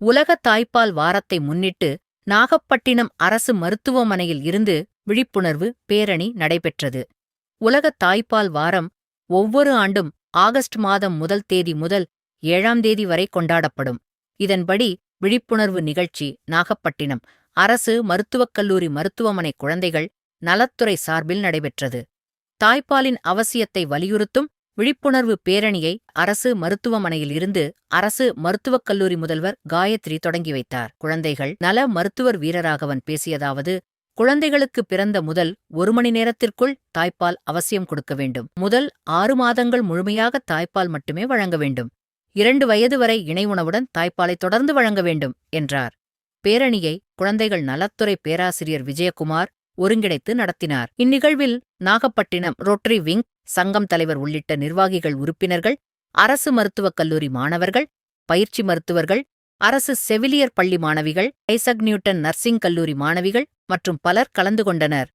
உலக தாய்ப்பால் வாரத்தை முன்னிட்டு நாகப்பட்டினம் அரசு மருத்துவமனையில் இருந்து விழிப்புணர்வு பேரணி நடைபெற்றது. உலக தாய்ப்பால் வாரம் ஒவ்வொரு ஆண்டும் ஆகஸ்ட் மாதம் 1 தேதி முதல் 7 தேதி வரை கொண்டாடப்படும். இதன்படி விழிப்புணர்வு நிகழ்ச்சி நாகப்பட்டினம் அரசு மருத்துவக் கல்லூரி மருத்துவமனை குழந்தைகள் நலத்துறை சார்பில் நடைபெற்றது. தாய்ப்பாலின் அவசியத்தை வலியுறுத்தும் விழிப்புணர்வு பேரணியை அரசு மருத்துவமனையில் இருந்து அரசு மருத்துவக் கல்லூரி முதல்வர் காயத்ரி தொடங்கி வைத்தார். குழந்தைகள் நல மருத்துவர் வீரராகவன் பேசியதாவது: குழந்தைகளுக்கு பிறந்த முதல் 1 மணி நேரத்திற்குள் தாய்ப்பால் அவசியம் கொடுக்க வேண்டும். முதல் 6 மாதங்கள் முழுமையாக தாய்ப்பால் மட்டுமே வழங்க வேண்டும். 2 வயது வரை இணை உணவுடன் தாய்ப்பாலை தொடர்ந்து வழங்க வேண்டும் என்றார். பேரணியை குழந்தைகள் நலத்துறை பேராசிரியர் விஜயகுமார் ஒருங்கிணைத்து நடத்தினார். இந்நிகழ்வில் நாகப்பட்டினம் ரோட்டரி விங் சங்கம் தலைவர் உள்ளிட்ட நிர்வாகிகள், உறுப்பினர்கள், அரசு மருத்துவக் கல்லூரி மாணவர்கள், பயிற்சி மருத்துவர்கள், அரசு செவிலியர் பள்ளி மாணவிகள், ஐசக் நியூட்டன் நர்சிங் கல்லூரி மாணவிகள் மற்றும் பலர் கலந்து கொண்டனர்.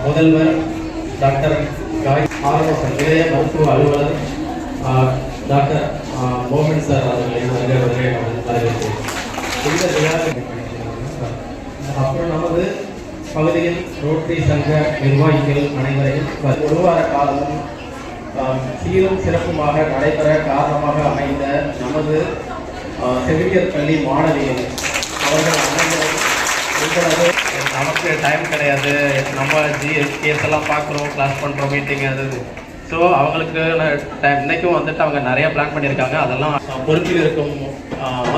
முதல்வர் டாக்டர் இளைய மருத்துவ அலுவலர் டாக்டர் மோகன் சார் அவர்களை வரவேற்கிறேன். இந்த விழாவில் அப்புறம் நமது பகுதியில் ரோட்டரி சங்க நிர்வாகிகள் அனைவரையும் ஒரு வார காலமும் சீரும் சிறப்புமாக நடைபெற காரணமாக அமைந்த நமது செவிலியர் பள்ளி மாணவிகள் அவர்கள் அனைவரும் உங்களது நமக்கு டைம் கிடையாது, நம்ம கேஸ் எல்லாம் பார்க்குறோம், கிளாஸ் பண்ணுறோம், மீட்டிங் அது. ஸோ அவங்களுக்கு டைம் இன்றைக்கும் வந்துட்டு அவங்க நிறைய பிளான் பண்ணியிருக்காங்க. அதெல்லாம் பொறுப்பில் இருக்கும்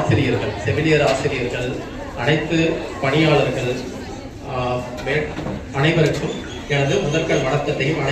ஆசிரியர்கள், செவிலியர் ஆசிரியர்கள், அனைத்து பணியாளர்கள் அனைவருக்கும் எனது முதற்கண் வணக்கத்தையும்